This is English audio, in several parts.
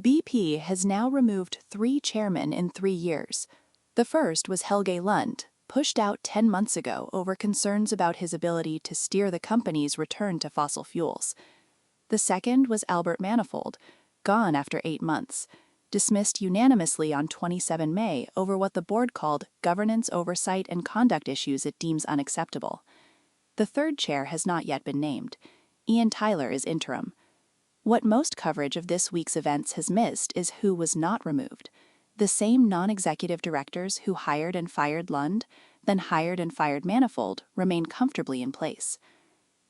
BP has now removed 3 chairmen in 3 years. The first was Helge Lund, pushed out 10 months ago over concerns about his ability to steer the company's return to fossil fuels. The second was Albert Manifold, gone after 8 months, dismissed unanimously on 27 May over what the board called governance oversight and conduct issues it deems unacceptable. The third chair has not yet been named. Ian Tyler is interim. What most coverage of this week's events has missed is who was not removed. The same non-executive directors who hired and fired Lund, then hired and fired Manifold, remain comfortably in place.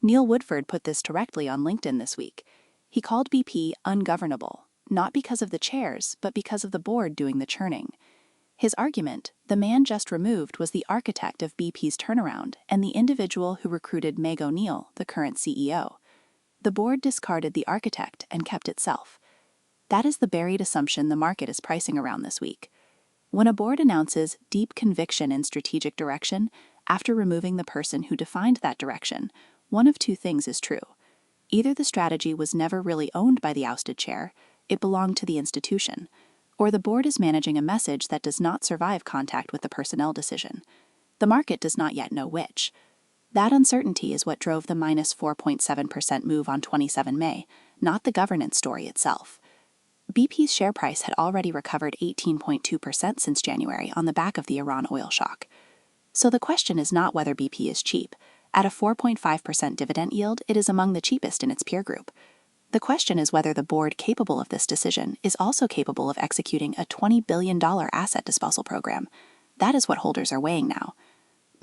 Neil Woodford put this directly on LinkedIn this week. He called BP ungovernable, not because of the chairs, but because of the board doing the churning. His argument, the man just removed was the architect of BP's turnaround and the individual who recruited Meg O'Neill, the current CEO. The board discarded the architect and kept itself. That is the buried assumption the market is pricing around this week. When a board announces deep conviction in strategic direction after removing the person who defined that direction, one of two things is true. Either the strategy was never really owned by the ousted chair, it belonged to the institution, or the board is managing a message that does not survive contact with the personnel decision. The market does not yet know which. That uncertainty is what drove the minus 4.7% move on 27 May, not the governance story itself. BP's share price had already recovered 18.2% since January on the back of the Iran oil shock. So the question is not whether BP is cheap. At a 4.5% dividend yield, it is among the cheapest in its peer group. The question is whether the board capable of this decision is also capable of executing a $20 billion asset disposal program. That is what holders are weighing now.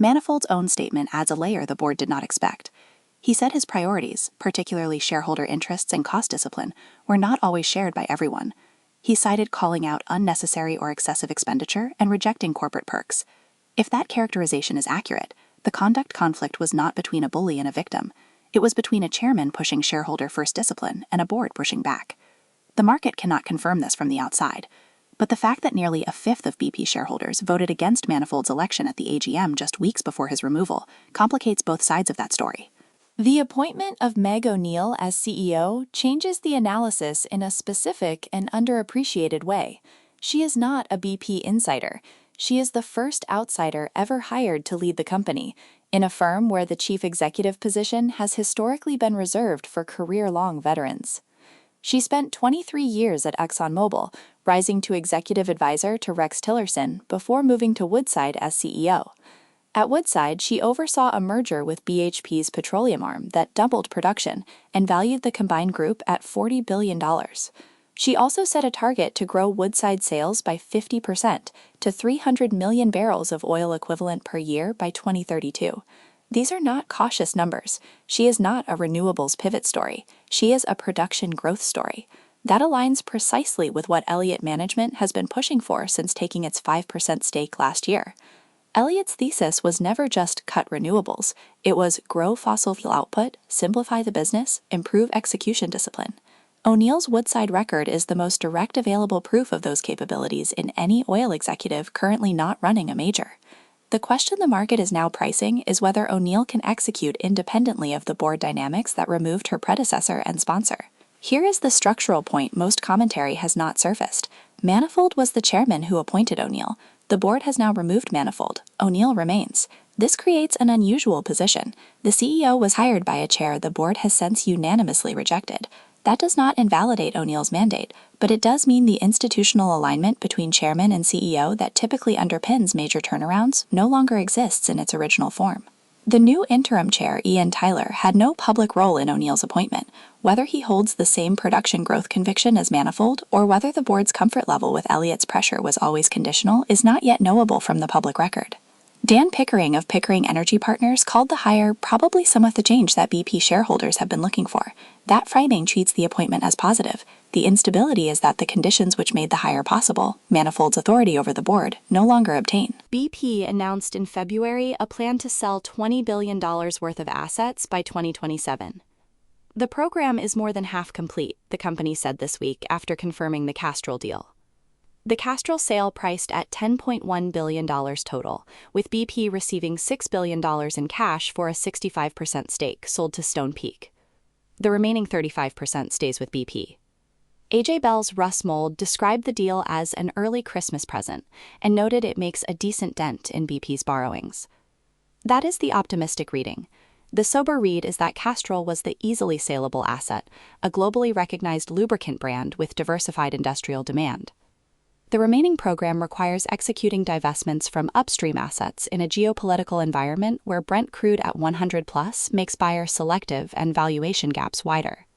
Manifold's own statement adds a layer the board did not expect. He said his priorities, particularly shareholder interests and cost discipline, were not always shared by everyone. He cited calling out unnecessary or excessive expenditure and rejecting corporate perks. If that characterization is accurate, the conduct conflict was not between a bully and a victim. It was between a chairman pushing shareholder-first discipline and a board pushing back. The market cannot confirm this from the outside, but the fact that nearly a fifth of BP shareholders voted against Manifold's election at the AGM just weeks before his removal complicates both sides of that story. The appointment of Meg O'Neill as CEO changes the analysis in a specific and underappreciated way. She is not a BP insider. She is the first outsider ever hired to lead the company, in a firm where the chief executive position has historically been reserved for career-long veterans. She spent 23 years at ExxonMobil, rising to executive advisor to Rex Tillerson before moving to Woodside as CEO. At Woodside, she oversaw a merger with BHP's petroleum arm that doubled production and valued the combined group at $40 billion. She also set a target to grow Woodside sales by 50% to 300 million barrels of oil equivalent per year by 2032. These are not cautious numbers. She is not a renewables pivot story. She is a production growth story. That aligns precisely with what Elliott Management has been pushing for since taking its 5% stake last year. Elliott's thesis was never just cut renewables. It was grow fossil fuel output, simplify the business, improve execution discipline. O'Neill's Woodside record is the most direct available proof of those capabilities in any oil executive currently not running a major. The question the market is now pricing is whether O'Neill can execute independently of the board dynamics that removed her predecessor and sponsor. Here is the structural point most commentary has not surfaced. Manifold was the chairman who appointed O'Neill. The board has now removed Manifold. O'Neill remains. This creates an unusual position. The CEO was hired by a chair the board has since unanimously rejected. That does not invalidate O'Neill's mandate, but it does mean the institutional alignment between chairman and CEO that typically underpins major turnarounds no longer exists in its original form. The new interim chair, Ian Tyler, had no public role in O'Neill's appointment. Whether he holds the same production growth conviction as Manifold, or whether the board's comfort level with Elliott's pressure was always conditional, is not yet knowable from the public record. Dan Pickering of Pickering Energy Partners called the hire probably some of the change that BP shareholders have been looking for. That framing treats the appointment as positive. The instability is that the conditions which made the hire possible, Manifold's authority over the board, no longer obtain. BP announced in February a plan to sell $20 billion worth of assets by 2027. The program is more than half complete, the company said this week after confirming the Castrol deal. The Castrol sale priced at $10.1 billion total, with BP receiving $6 billion in cash for a 65% stake sold to Stone Peak. The remaining 35% stays with BP. AJ Bell's Russ Mould described the deal as an early Christmas present and noted it makes a decent dent in BP's borrowings. That is the optimistic reading. The sober read is that Castrol was the easily saleable asset, a globally recognized lubricant brand with diversified industrial demand. The remaining program requires executing divestments from upstream assets in a geopolitical environment where Brent crude at 100 plus makes buyers selective and valuation gaps wider.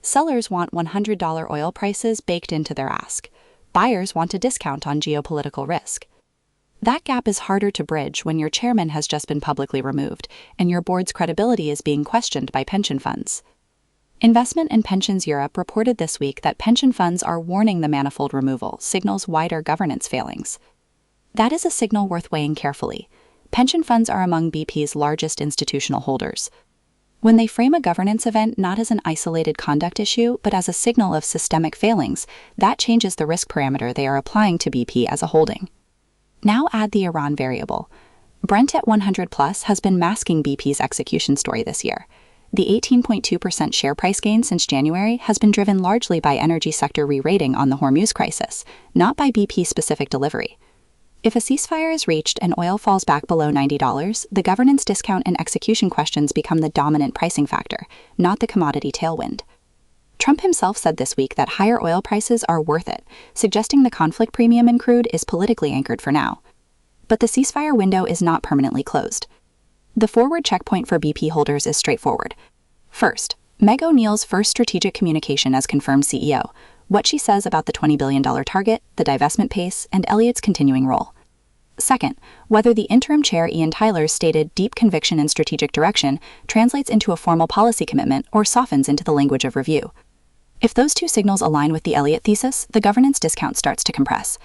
Sellers want $100 oil prices baked into their ask. Buyers want a discount on geopolitical risk. That gap is harder to bridge when your chairman has just been publicly removed and your board's credibility is being questioned by pension funds. Investment and Pensions Europe reported this week that pension funds are warning the Manifold removal signals wider governance failings. That is a signal worth weighing carefully. Pension funds are among BP's largest institutional holders. When they frame a governance event not as an isolated conduct issue, but as a signal of systemic failings, that changes the risk parameter they are applying to BP as a holding. Now add the Iran variable. Brent at 100 plus has been masking BP's execution story this year. The 18.2% share price gain since January has been driven largely by energy sector re-rating on the Hormuz crisis, not by BP-specific delivery. If a ceasefire is reached and oil falls back below $90, the governance discount and execution questions become the dominant pricing factor, not the commodity tailwind. Trump himself said this week that higher oil prices are worth it, suggesting the conflict premium in crude is politically anchored for now. But the ceasefire window is not permanently closed. The forward checkpoint for BP holders is straightforward. First, Meg O'Neill's first strategic communication as confirmed CEO, what she says about the $20 billion target, the divestment pace, and Elliott's continuing role. Second, whether the interim chair Ian Tyler's stated deep conviction in strategic direction translates into a formal policy commitment or softens into the language of review. If those two signals align with the Elliott thesis, the governance discount starts to compress.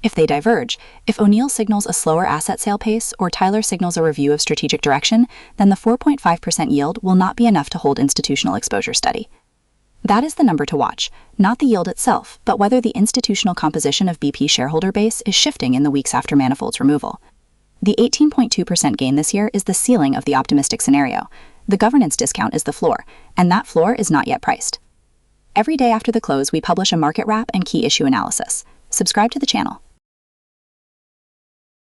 If they diverge, if O'Neill signals a slower asset sale pace or Tyler signals a review of strategic direction, then the 4.5% yield will not be enough to hold institutional exposure steady. That is the number to watch, not the yield itself, but whether the institutional composition of BP shareholder base is shifting in the weeks after Manifold's removal. The 18.2% gain this year is the ceiling of the optimistic scenario. The governance discount is the floor, and that floor is not yet priced. Every day after the close, we publish a market wrap and key issue analysis. Subscribe to the channel.